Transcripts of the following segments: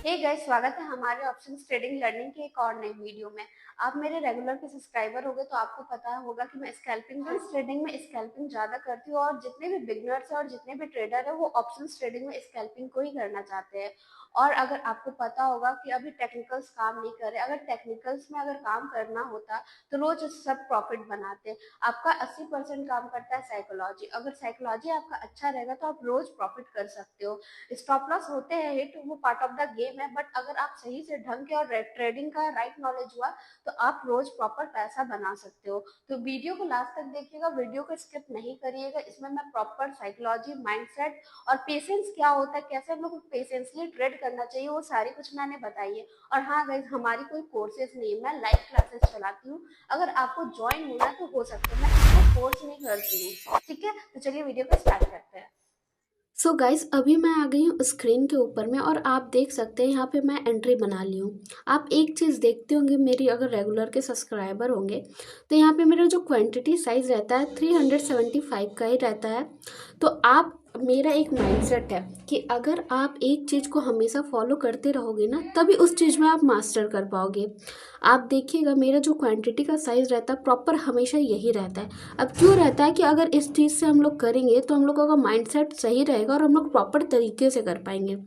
Hey guys, स्वागत है हमारे ऑप्शंस ट्रेडिंग लर्निंग के एक और नई वीडियो में। आप मेरे रेगुलर के सब्सक्राइबर हो गए तो आपको पता होगा कि मैं स्कैल्पिंग ट्रेडिंग में स्कैल्पिंग ज्यादा करती हूँ और जितने भी बिगनर्स हैं और जितने भी ट्रेडर है वो ऑप्शंस ट्रेडिंग में स्कैल्पिंग को ही करना चाहते हैं। और अगर आपको पता होगा कि अभी टेक्निकल्स काम नहीं कर रहे, अगर टेक्निकल्स में अगर काम करना होता तो रोज सब प्रॉफिट बनाते। आपका 80% काम करता है साइकोलॉजी। अगर साइकोलॉजी आपका अच्छा रहेगा तो आप रोज प्रॉफिट कर सकते हो। स्टॉप लॉस होते हैं हिट, वो पार्ट ऑफ द गेम है, बट अगर आप सही से ढंग के और ट्रेडिंग का राइट नॉलेज हुआ तो आप रोज प्रॉपर पैसा बना सकते हो। तो वीडियो को लास्ट तक देखिएगा, वीडियो को स्किप नहीं करिएगा। इसमें मैं प्रॉपर साइकोलॉजी, माइंडसेट और पेशेंस क्या होता है, कैसे हम लोग को पेशेंसली ट्रेड करना चाहिए, वो सारी कुछ मैंने बताई है। और हाँ गाइज, हमारी कोई कोर्सेज नहीं है, मैं लाइव क्लासेस चलाती हूँ। अगर आपको ज्वाइन होना है तो हो सकता है, मैं किसी फोर्स नहीं करती हूँ। ठीक है, तो चलिए वीडियो को स्टार्ट करते हैं। सो गाइस, अभी मैं आ गई हूँ स्क्रीन के ऊपर में और आप देख सकते हैं यहाँ पे मैं एंट्री बना ली हूँ। आप एक चीज़ देखते होंगे, मेरी अगर रेगुलर के सब्सक्राइबर होंगे तो यहाँ पे मेरा जो क्वांटिटी साइज़ रहता है 375 का ही रहता है। तो आप, मेरा एक माइंडसेट है कि अगर आप एक चीज़ को हमेशा फॉलो करते रहोगे ना, तभी उस चीज़ में आप मास्टर कर पाओगे। आप देखिएगा, मेरा जो क्वांटिटी का साइज़ रहता है प्रॉपर हमेशा यही रहता है। अब क्यों रहता है कि अगर इस चीज़ से हम लोग करेंगे तो हम लोगों का माइंडसेट सही रहेगा और हम लोग प्रॉपर तरीके से कर पाएंगे।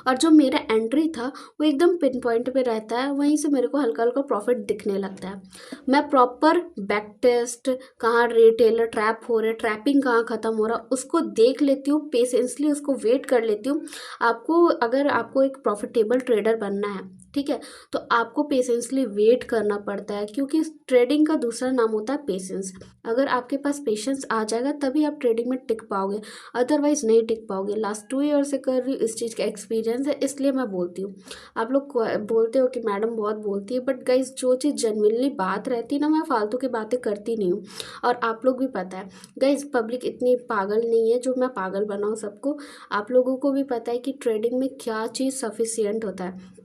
और जो मेरा एंट्री था वो एकदम पिन पॉइंट पे रहता है, वहीं से मेरे को हल्का हल्का प्रॉफिट दिखने लगता है। मैं प्रॉपर बैक टेस्ट, कहाँ रिटेलर ट्रैप हो रहे, ट्रैपिंग कहाँ ख़त्म हो रहा, उसको देख लेती हूँ, पेशेंसली उसको वेट कर लेती हूँ। आपको, अगर आपको एक प्रॉफिटेबल ट्रेडर बनना है, ठीक है, तो आपको पेशेंसली वेट करना पड़ता है, क्योंकि ट्रेडिंग का दूसरा नाम होता है पेशेंस। अगर आपके पास पेशेंस आ जाएगा तभी आप ट्रेडिंग में टिक पाओगे, अदरवाइज नहीं टिक पाओगे। लास्ट 2 ईयर से कर रही हूँ, इस चीज़ का एक्सपीरियंस है, इसलिए मैं बोलती हूँ। आप लोग बोलते हो कि मैडम बहुत बोलती है, बट गाइज जो चीज़ जेन्युइनली बात रहती है ना, मैं फालतू की बातें करती नहीं हूँ। और आप लोग भी पता है गाइज, पब्लिक इतनी पागल नहीं है जो मैं पागल बनाऊँ सबको। आप लोगों को भी पता है कि ट्रेडिंग में क्या चीज़ सफिशियंट होता है।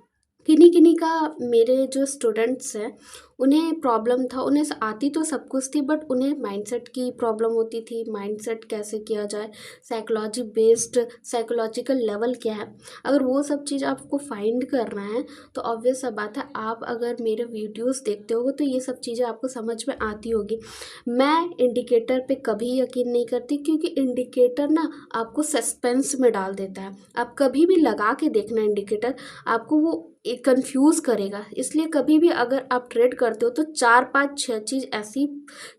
किन्हीं किन्हीं का, मेरे जो स्टूडेंट्स हैं उन्हें प्रॉब्लम था, उन्हें आती तो सब कुछ थी, बट उन्हें माइंडसेट की प्रॉब्लम होती थी। माइंडसेट कैसे किया जाए, साइकोलॉजी बेस्ड, साइकोलॉजिकल लेवल क्या है, अगर वो सब चीज़ आपको फाइंड करना है तो ऑब्वियस सा बात है, आप अगर मेरे वीडियोस देखते होगे तो ये सब चीज़ें आपको समझ में आती होगी। मैं इंडिकेटर पे कभी यकीन नहीं करती, क्योंकि इंडिकेटर ना आपको सस्पेंस में डाल देता है। आप कभी भी लगा के देखना इंडिकेटर, आपको वो कंफ्यूज करेगा। इसलिए कभी भी अगर आप ट्रेड करते हो तो 4 5 6 चीज़, ऐसी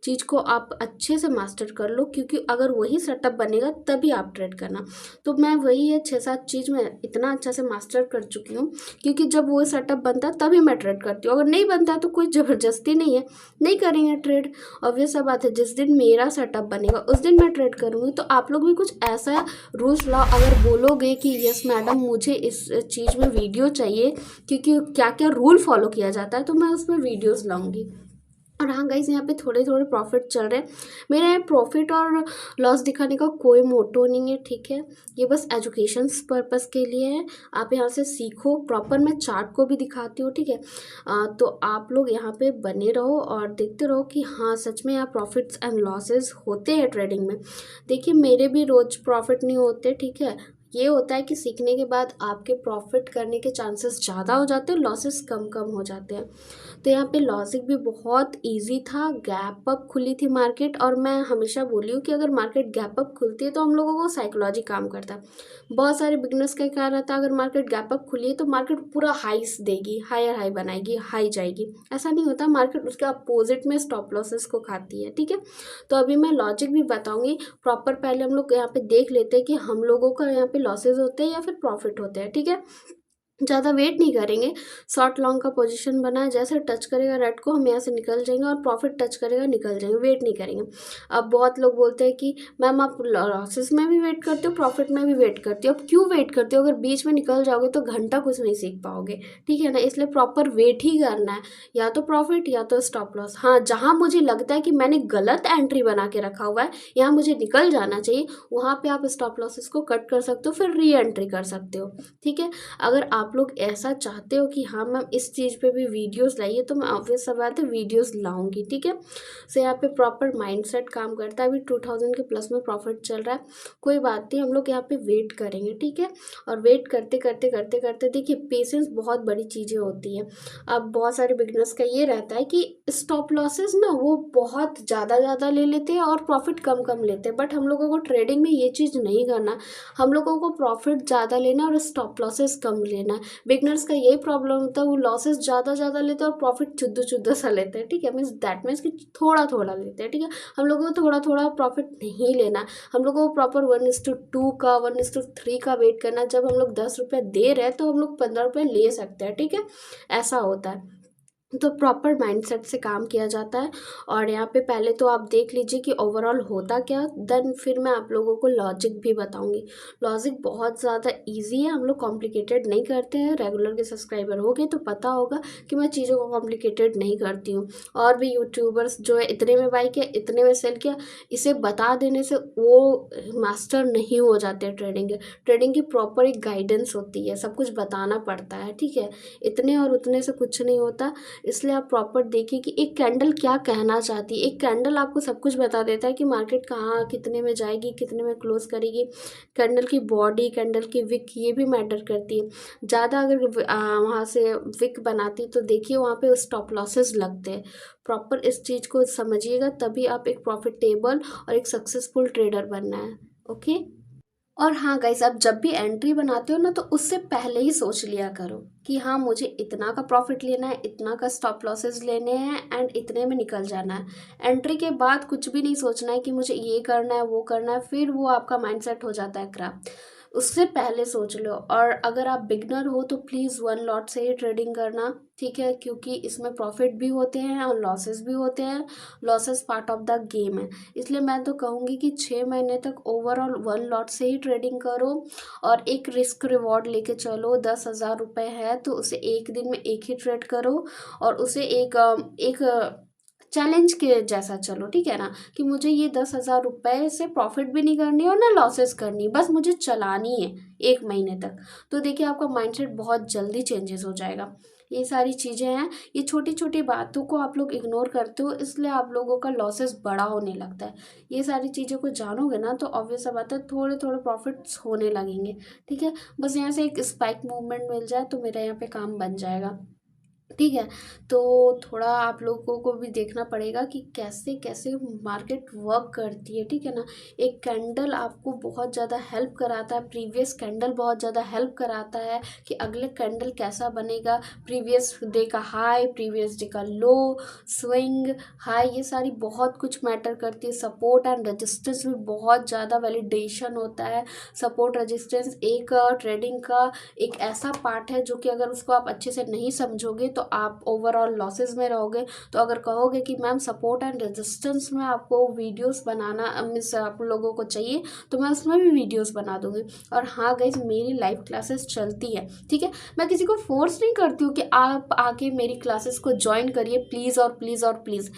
चीज़ को आप अच्छे से मास्टर कर लो, क्योंकि अगर वही सेटअप बनेगा तभी आप ट्रेड करना। तो मैं वही है, 6 7 चीज़ मैं इतना अच्छा से मास्टर कर चुकी हूँ, क्योंकि जब वो सेटअप बनता है तभी मैं ट्रेड करती हूँ। अगर नहीं बनता है तो कोई ज़बरदस्ती नहीं है, नहीं करेंगे ट्रेड। ऑब्वियस सा बात है, जिस दिन मेरा सेटअप बनेगा उस दिन मैं ट्रेड करूँगी। तो आप लोग भी कुछ ऐसा रूल्स लाओ, अगर बोलोगे कि यस मैडम मुझे इस चीज़ में वीडियो चाहिए, क्योंकि क्या क्या रूल फॉलो किया जाता है, तो मैं उसमें वीडियोस लाऊंगी। और हाँ गाइज, यहाँ पे थोड़े थोड़े प्रॉफिट चल रहे हैं। मेरा यहाँ प्रॉफिट और लॉस दिखाने का कोई मोटो नहीं है, ठीक है, ये बस एजुकेशन पर्पस के लिए है। आप यहाँ से सीखो, प्रॉपर मैं चार्ट को भी दिखाती हूँ, ठीक है। तो आप लोग यहाँ पे बने रहो और देखते रहो कि हाँ सच में यहाँ प्रॉफिट्स एंड लॉसेस होते हैं ट्रेडिंग में। देखिए, मेरे भी रोज़ प्रॉफिट नहीं होते, ठीक है। ये होता है कि सीखने के बाद आपके प्रॉफिट करने के चांसेस ज़्यादा हो जाते हैं, लॉसेस कम कम हो जाते हैं। तो यहाँ पे लॉजिक भी बहुत इजी था, गैप अप खुली थी मार्केट, और मैं हमेशा बोली हूँ कि अगर मार्केट गैप अप खुलती है तो हम लोगों को साइकोलॉजी काम करता है। बहुत सारे बिगनर्स का क्या रहता है, अगर मार्केट गैप अप खुली है तो मार्केट पूरा हाईस देगी, हायर हाई बनाएगी, हाई जाएगी। ऐसा नहीं होता, मार्केट उसके अपोजिट में स्टॉप लॉसेस को खाती है, ठीक है। तो अभी मैं लॉजिक भी बताऊंगी प्रॉपर। पहले हम लोग यहाँ पे देख लेते हैं कि हम लोगों का यहाँ पे लॉसेज होते हैं या फिर प्रॉफिट होते हैं, ठीक है। ज़्यादा वेट नहीं करेंगे। शॉर्ट लॉन्ग का पोजीशन बना है, जैसे टच करेगा रेड को हम यहाँ से निकल जाएंगे, और प्रॉफिट टच करेगा निकल जाएंगे, वेट नहीं करेंगे। अब बहुत लोग बोलते हैं कि मैम आप लॉसेस में भी वेट करते हो, प्रॉफिट में भी वेट करते हो। अब क्यों वेट करते हो, अगर बीच में निकल जाओगे तो घंटा कुछ नहीं सीख पाओगे, ठीक है ना। इसलिए प्रॉपर वेट ही करना है, या तो प्रॉफिट या तो स्टॉप लॉस। हाँ, जहाँ मुझे लगता है कि मैंने गलत एंट्री बना के रखा हुआ है, यहाँ मुझे निकल जाना चाहिए, वहाँ पर आप स्टॉप लॉसेस को कट कर सकते हो, फिर री एंट्री कर सकते हो, ठीक है। अगर आप आप लोग ऐसा चाहते हो कि हाँ मैम इस चीज़ पे भी वीडियोस लाइए, तो मैं ऑब्वियस सा बात है वीडियोस लाऊंगी, ठीक है। सो यहाँ पे प्रॉपर माइंडसेट काम करता है। अभी 2000 के प्लस में प्रॉफिट चल रहा है, कोई बात नहीं, हम लोग यहाँ पे वेट करेंगे, ठीक है। और वेट करते करते करते करते देखिए पेशेंस बहुत बड़ी चीज़ें होती हैं। अब बहुत सारे बिगनर्स का ये रहता है कि स्टॉप लॉसेस ना वो बहुत ज़्यादा ले लेते हैं और प्रॉफिट कम कम लेते हैं, बट हम लोगों को ट्रेडिंग में ये चीज़ नहीं करना। हम लोगों को प्रॉफिट ज़्यादा लेना और स्टॉप लॉसेस कम लेना। बिगनर्स का यही प्रॉब्लम होता है, वो लॉसेस ज़्यादा लेते हैं और प्रॉफिट चुद्दू सा लेते हैं, ठीक है। मीन्स कि थोड़ा लेते हैं, ठीक है। हम लोगों को थोड़ा प्रॉफिट नहीं लेना। हम लोगों को प्रॉपर 1:2 का 1:3 का वेट करना। जब हम लोग 10 रुपये दे रहे हैं तो हम लोग 15 रुपये ले सकते हैं, ठीक है। ऐसा होता है, तो प्रॉपर माइंडसेट से काम किया जाता है। और यहाँ पे पहले तो आप देख लीजिए कि ओवरऑल होता क्या, देन फिर मैं आप लोगों को लॉजिक भी बताऊंगी। लॉजिक बहुत ज़्यादा इजी है, हम लोग कॉम्प्लिकेटेड नहीं करते हैं। रेगुलर के सब्सक्राइबर हो गए तो पता होगा कि मैं चीज़ों को कॉम्प्लिकेटेड नहीं करती हूँ। और भी यूट्यूबर्स जो है इतने में बाई किया, इतने में सेल किया, इसे बता देने से वो मास्टर नहीं हो जाते ट्रेडिंग की प्रॉपर एक गाइडेंस होती है, सब कुछ बताना पड़ता है, ठीक है। इतने और उतने से कुछ नहीं होता। इसलिए आप प्रॉपर देखिए कि एक कैंडल क्या कहना चाहती है। एक कैंडल आपको सब कुछ बता देता है कि मार्केट कहाँ कितने में जाएगी, कितने में क्लोज करेगी। कैंडल की बॉडी, कैंडल की विक, ये भी मैटर करती है। ज़्यादा अगर वहाँ से विक बनाती तो देखिए वहाँ पे स्टॉप लॉसेस लगते हैं। प्रॉपर इस चीज़ को समझिएगा, तभी आप एक प्रॉफिटेबल और एक सक्सेसफुल ट्रेडर बनना है, ओके। और हाँ गाइस, आप जब भी एंट्री बनाते हो ना तो उससे पहले ही सोच लिया करो कि हाँ मुझे इतना का प्रॉफिट लेना है, इतना का स्टॉप लॉसेस लेने हैं एंड इतने में निकल जाना है। एंट्री के बाद कुछ भी नहीं सोचना है कि मुझे ये करना है वो करना है, फिर वो आपका माइंडसेट हो जाता है खराब। उससे पहले सोच लो। और अगर आप बिगनर हो तो प्लीज़ 1 लॉट से ही ट्रेडिंग करना, ठीक है, क्योंकि इसमें प्रॉफिट भी होते हैं और लॉसेस भी होते हैं। Losses part of the game है। इसलिए मैं तो कहूँगी कि 6 महीने तक ओवरऑल 1 लॉट से ही ट्रेडिंग करो और एक रिस्क रिवॉर्ड लेके चलो। 10,000 रुपये है तो उसे एक दिन में एक ही ट्रेड करो और उसे एक चैलेंज के जैसा चलो, ठीक है ना, कि मुझे ये 10,000 रुपये से प्रॉफिट भी नहीं करनी और ना लॉसेस करनी, बस मुझे चलानी है 1 महीने तक। तो देखिए आपका माइंडसेट बहुत जल्दी चेंजेस हो जाएगा। ये सारी चीज़ें हैं, ये छोटी छोटी बातों को आप लोग इग्नोर करते हो, इसलिए आप लोगों का लॉसेस बड़ा होने लगता है। ये सारी चीज़ों को जानोगे ना तो ऑब्वियस सा बात है थोड़े थोड़े प्रॉफिट्स होने लगेंगे, ठीक है। बस यहाँ से एक स्पाइक मूवमेंट मिल जाए तो मेरा यहाँ पे काम बन जाएगा, ठीक है। तो थोड़ा आप लोगों को भी देखना पड़ेगा कि कैसे कैसे मार्केट वर्क करती है, ठीक है ना। एक कैंडल आपको बहुत ज़्यादा हेल्प कराता है, प्रीवियस कैंडल बहुत ज़्यादा हेल्प कराता है कि अगले कैंडल कैसा बनेगा। प्रीवियस डे का हाई, प्रीवियस डे का लो, स्विंग हाई, ये सारी बहुत कुछ मैटर करती है। सपोर्ट एंड रेजिस्टेंस में बहुत ज़्यादा वैलिडेशन होता है। सपोर्ट रेजिस्टेंस एक ट्रेडिंग का एक ऐसा पार्ट है जो कि अगर उसको आप अच्छे से नहीं समझोगे तो आप ओवरऑल लॉसेस में रहोगे। तो अगर कहोगे कि मैम सपोर्ट एंड रेजिस्टेंस में आपको वीडियोस बनाना मीन्स आप लोगों को चाहिए तो मैं उसमें भी वीडियोस बना दूंगी। और हाँ गाइज, मेरी लाइव क्लासेस चलती है, ठीक है। मैं किसी को फोर्स नहीं करती हूँ कि आप आके मेरी क्लासेस को ज्वाइन करिए प्लीज़ और प्लीज़ और प्लीज़।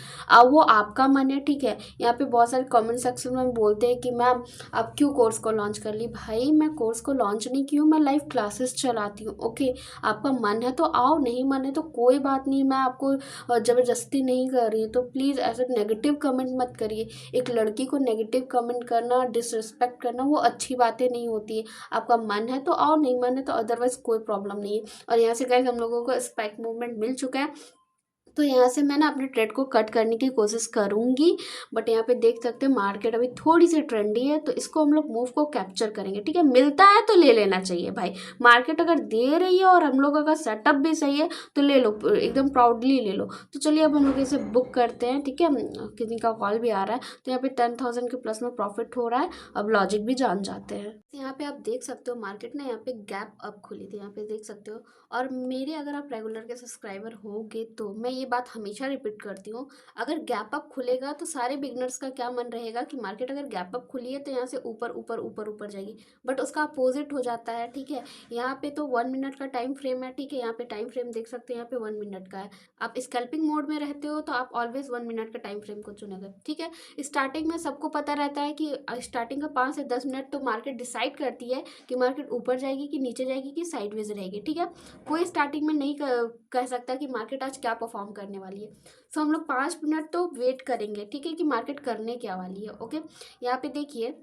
वो आपका मन है, ठीक है। यहाँ पे बहुत सारे कमेंट सेक्शन में बोलते हैं कि मैम आप क्यों कोर्स को लॉन्च कर ली। भाई मैं कोर्स को लॉन्च नहीं की हूँ, मैं लाइव क्लासेस चलाती हूँ, ओके। आपका मन है तो आओ, नहीं मन है तो कोई बात नहीं, मैं आपको ज़बरदस्ती नहीं कर रही हूँ। तो प्लीज़ ऐसे नेगेटिव कमेंट मत करिए। एक लड़की को नेगेटिव कमेंट करना, डिसरिस्पेक्ट करना, वो अच्छी बातें नहीं होती है। आपका मन है तो आओ, नहीं मन है तो अदरवाइज कोई प्रॉब्लम नहीं है। और यहाँ से गाइस हम लोगों को स्पाइक मूवमेंट मिल चुका है, तो यहाँ से मैं ना अपने ट्रेड को कट करने की कोशिश करूँगी। बट यहाँ पे देख सकते हैं मार्केट अभी थोड़ी सी ट्रेंडी है, तो इसको हम लोग मूव को कैप्चर करेंगे, ठीक है। मिलता है तो ले लेना चाहिए भाई। मार्केट अगर दे रही है और हम लोगों का सेटअप भी सही है तो ले लो, एकदम प्राउडली ले लो। तो चलिए अब हम लोग इसे बुक करते हैं, ठीक है। किसी का कॉल भी आ रहा है। तो यहाँ पे 10,000 के प्लस में प्रॉफिट हो रहा है। अब लॉजिक भी जान जाते हैं। यहाँ पे आप देख सकते हो मार्केट ना यहाँ पे गैप अप खुली थी, यहाँ पे देख सकते हो। और मेरे अगर आप रेगुलर के सब्सक्राइबर होगे तो मैं ये बात हमेशा रिपीट करती हूँ, अगर गैप अप खुलेगा तो सारे बिगनर्स का क्या मन रहेगा कि मार्केट अगर गैप अप खुली है तो यहाँ से ऊपर ऊपर ऊपर ऊपर जाएगी, बट उसका अपोजिट हो जाता है। ठीक है, यहाँ पे तो 1 मिनट का टाइम फ्रेम है। ठीक है, यहाँ पे टाइम फ्रेम देख सकते हैं, यहाँ पे 1 मिनट का है। आप स्कैल्पिंग मोड में रहते हो तो आप ऑलवेज 1 मिनट का टाइम फ्रेम को चुनेंगे। ठीक है, स्टार्टिंग में सबको पता रहता है कि स्टार्टिंग का 5 से 10 मिनट तो मार्केट डिसाइड करती है कि मार्केट ऊपर जाएगी कि नीचे जाएगी कि साइडवेज रहेगी। ठीक है, कोई स्टार्टिंग में नहीं कह सकता कि मार्केट आज क्या परफॉर्म करने वाली है। सो हम लोग 5 मिनट तो वेट करेंगे। ठीक है, कि मार्केट करने क्या वाली है। ओके, यहाँ पे देखिए,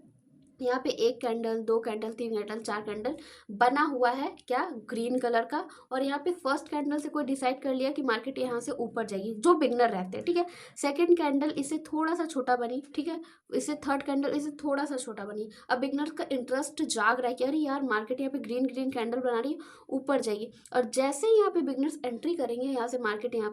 यहाँ पे 1 कैंडल, 2 कैंडल, 3 कैंडल, 4 कैंडल बना हुआ है क्या, ग्रीन कलर का। और यहाँ पे फर्स्ट कैंडल से कोई डिसाइड कर लिया कि मार्केट यहाँ से ऊपर जाएगी, जो बिगनर रहते हैं। ठीक है, सेकंड कैंडल इससे थोड़ा सा छोटा बनी। ठीक है, इससे थर्ड कैंडल इससे थोड़ा सा छोटा बनी। अब बिगनर का इंटरेस्ट जाग रहा है कि अरे यार मार्केट यहाँ पे ग्रीन ग्रीन कैंडल बना रही है, ऊपर जाएगी। और जैसे ही यहाँ पे बिगनर्स एंट्री करेंगे, यहाँ से मार्केट यहाँ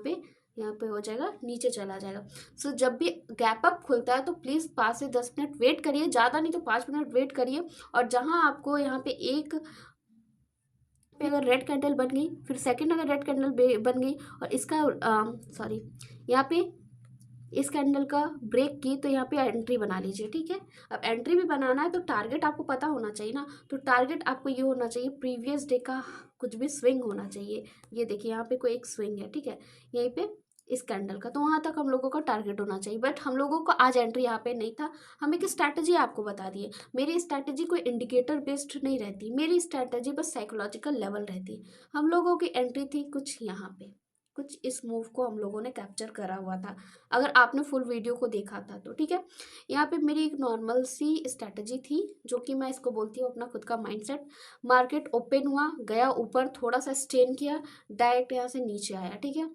पे हो जाएगा, नीचे चला जाएगा। सो जब भी गैप अप खुलता है तो प्लीज़ 5 से 10 मिनट वेट करिए, ज़्यादा नहीं तो 5 मिनट वेट करिए। और जहाँ आपको यहाँ पे अगर रेड कैंडल बन गई, फिर सेकंड अगर रेड कैंडल बन गई और इसका सॉरी, यहाँ पे इस कैंडल का ब्रेक की तो यहाँ पे एंट्री बना लीजिए। ठीक है, अब एंट्री भी बनाना है तो टारगेट आपको पता होना चाहिए ना। तो टारगेट आपको ये होना चाहिए, प्रीवियस डे का कुछ भी स्विंग होना चाहिए। ये देखिए, यहाँ पे कोई एक स्विंग है। ठीक है, यहीं पे इस कैंडल का, तो वहाँ तक हम लोगों का टारगेट होना चाहिए। बट हम लोगों को आज एंट्री यहाँ पे नहीं था। हम एक स्ट्रैटेजी आपको बता दिए। मेरी स्ट्रैटेजी कोई इंडिकेटर बेस्ड नहीं रहती, मेरी स्ट्रैटेजी बस साइकोलॉजिकल लेवल रहती। हम लोगों की एंट्री थी कुछ यहाँ पे, कुछ इस मूव को हम लोगों ने कैप्चर करा हुआ था, अगर आपने फुल वीडियो को देखा था तो। ठीक है, यहाँ पे मेरी एक नॉर्मल सी स्ट्रैटेजी थी, जो कि मैं इसको बोलती हूँ अपना खुद का माइंडसेट। मार्केट ओपन हुआ, गया ऊपर, थोड़ा सा स्टेन किया, डायरेक्ट यहाँ से नीचे आया। ठीक है,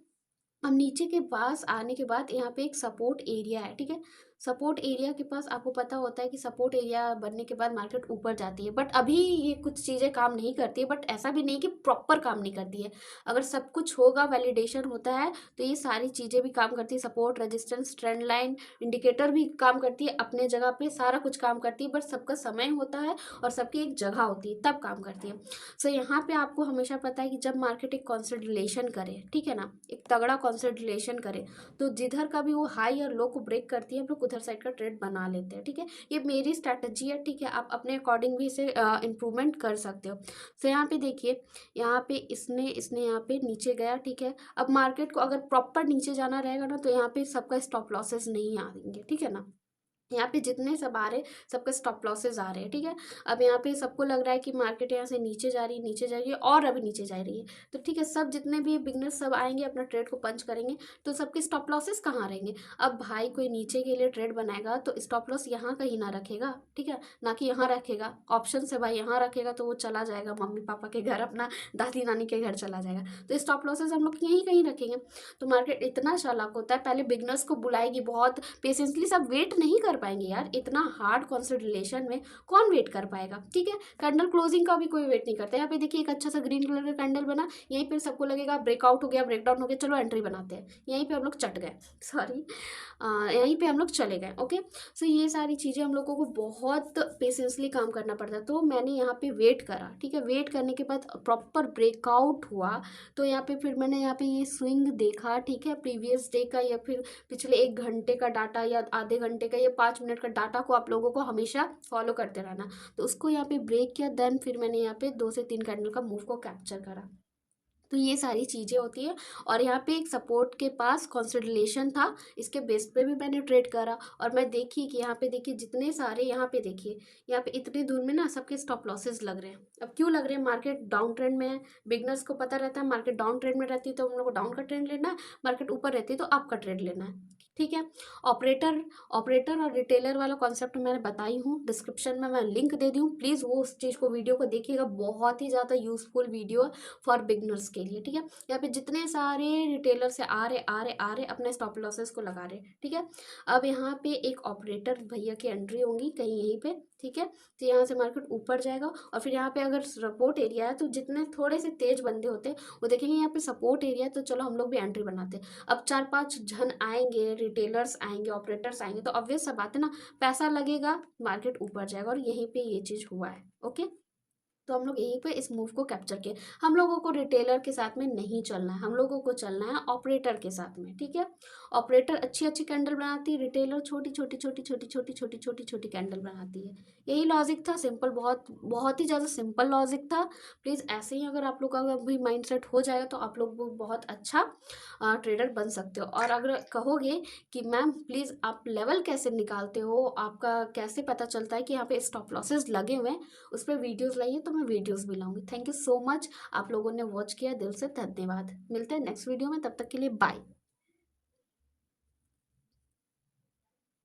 अब नीचे के पास आने के बाद यहाँ पे एक सपोर्ट एरिया है। ठीक है, सपोर्ट एरिया के पास आपको पता होता है कि सपोर्ट एरिया बनने के बाद मार्केट ऊपर जाती है, बट अभी ये कुछ चीज़ें काम नहीं करती है। बट ऐसा भी नहीं कि प्रॉपर काम नहीं करती है, अगर सब कुछ होगा, वैलिडेशन होता है, तो ये सारी चीज़ें भी काम करती है। Support, resistance, trend line, indicator भी काम करती है अपने जगह पे, सारा कुछ काम करती है। बट सबका समय होता है और सबकी एक जगह होती है, तब काम करती है। सो यहाँ पे आपको हमेशा पता है कि जब मार्केट एक कंसोलिडेशन करे, ठीक है ना, एक तगड़ा कंसोलिडेशन करे, तो जिधर का भी वो हाई और लो को ब्रेक करती है, हम लोग उधर साइड का ट्रेड बना लेते हैं। ठीक है, ये मेरी स्ट्रैटेजी है। ठीक है, आप अपने अकॉर्डिंग भी इसे इम्प्रूवमेंट कर सकते हो। सो यहाँ पे देखिए, यहाँ पे इसने इसने यहाँ पे नीचे गया। ठीक है, अब मार्केट को अगर प्रॉपर नीचे जाना रहेगा ना, तो यहाँ पे सबका स्टॉप लॉसेस नहीं आएंगे। ठीक है ना, यहाँ पे जितने सब आ रहे, सबके स्टॉप लॉसेस आ रहे हैं। ठीक है, अब यहाँ पे सबको लग रहा है कि मार्केट यहाँ से नीचे जा रही है, नीचे जा रही है और अभी नीचे जा रही है। तो ठीक है, सब जितने भी बिगनर्स सब आएंगे, अपना ट्रेड को पंच करेंगे, तो सबके स्टॉप लॉसेस कहाँ रहेंगे। अब भाई कोई नीचे के लिए ट्रेड बनाएगा तो स्टॉप लॉस यहाँ कहीं ना रखेगा। ठीक है, ना कि यहाँ रखेगा। ऑप्शन से भाई यहाँ रखेगा तो वो चला जाएगा मम्मी पापा के घर, अपना दादी नानी के घर चला जाएगा। तो स्टॉप लॉसेस हम लोग यहीं कहीं रखेंगे। तो मार्केट इतना चालाक होता है, पहले बिगनर्स को बुलाएगी, बहुत पेशेंसली, सब वेट नहीं कर पाएंगे यार, इतना हार्ड कंसोलिडेशन में कौन वेट कर पाएगा। ठीक है, कैंडल क्लोजिंग का भी कोई वेट नहीं करता। यहाँ पे देखिए, एक अच्छा सा ग्रीन कलर का कैंडल बना, यहीं पे सबको लगेगा ब्रेकआउट हो गया, ब्रेकडाउन हो गया, चलो एंट्री बनाते हैं। यहीं पे हम लोग चट गए, सॉरी, यहीं पे हम लोग चले गए। ओके, सो ये सारी चीज़ें हम लोगों को बहुत पेशेंसली काम करना पड़ता है। तो मैंने यहाँ पे वेट करा। ठीक है, वेट करने के बाद प्रॉपर ब्रेकआउट हुआ, तो यहाँ पे फिर मैंने यहाँ पे ये स्विंग देखा। ठीक है, प्रीवियस डे का या फिर पिछले 1 घंटे का डाटा या आधे घंटे का या 5 मिनट का डाटा को आप लोगों को हमेशा फॉलो करते रहना। तो उसको यहाँ पे ब्रेक किया, देन फिर मैंने यहाँ पे 2 से 3 कैंडल का मूव को कैप्चर करा। तो ये सारी चीज़ें होती है। और यहाँ पे एक सपोर्ट के पास कंसोलिडेशन था, इसके बेस पे भी मैंने ट्रेड करा। और मैं देखी कि यहाँ पे देखिए, जितने सारे यहाँ पे देखिए, यहाँ पे इतनी दूर में ना सबके स्टॉप लॉसेस लग रहे हैं। अब क्यों लग रहे हैं, मार्केट डाउन ट्रेंड में है। बिगनर्स को पता रहता है मार्केट डाउन ट्रेंड में रहती है तो हम लोग को डाउन का ट्रेंड लेना है, मार्केट ऊपर रहती है तो अप का ट्रेंड लेना है। ठीक है, ऑपरेटर ऑपरेटर और रिटेलर वाला कॉन्सेप्ट मैंने बताई हूँ, डिस्क्रिप्शन में मैं लिंक दे दी हूँ, प्लीज़ वो उस चीज़ को, वीडियो को देखिएगा, बहुत ही ज़्यादा यूजफुल वीडियो फॉर बिगनर्स के लिए। ठीक है, यहाँ पे जितने सारे रिटेलर से आ रहे अपने स्टॉप लॉसेस को लगा रहे। ठीक है, अब यहाँ पे एक ऑपरेटर भैया की एंट्री होंगी कहीं यहीं पे। ठीक है, तो यहाँ से मार्केट ऊपर जाएगा और फिर यहाँ पे अगर सपोर्ट एरिया है तो जितने थोड़े से तेज बंदे होते हैं वो देखेंगे यहाँ पे सपोर्ट एरिया है, तो चलो हम लोग भी एंट्री बनाते हैं। अब 4-5 जन आएंगे, रिटेलर्स आएंगे, ऑपरेटर्स आएंगे, तो ऑब्वियस सा बात है ना, पैसा लगेगा, मार्केट ऊपर जाएगा। और यहीं पे ये चीज़ हुआ है। ओके, तो हम लोग यहीं पे इस मूव को कैप्चर किए। हम लोगों को रिटेलर के साथ में नहीं चलना है, हम लोगों को चलना है ऑपरेटर के साथ में, ठीक है। ऑपरेटर अच्छी अच्छी कैंडल बनाती है, रिटेलर छोटी छोटी छोटी छोटी छोटी छोटी छोटी छोटी कैंडल बनाती है। यही लॉजिक था, सिंपल, बहुत बहुत ही ज़्यादा सिंपल लॉजिक था। प्लीज़ ऐसे ही अगर आप लोग का भी माइंड सेट हो जाएगा तो आप लोग बहुत अच्छा ट्रेडर बन सकते हो। और अगर कहोगे कि मैम प्लीज़ आप लेवल कैसे निकालते हो, आपका कैसे पता चलता है कि यहाँ पे स्टॉप लॉसेस लगे हुए हैं, उस पर वीडियोस लाइए तो मैं वीडियोस भी लाऊंगी। थैंक यू सो मच, आप लोगों ने वॉच किया, दिल से धन्यवाद। मिलते हैं नेक्स्ट वीडियो में, तब तक के लिए बाय।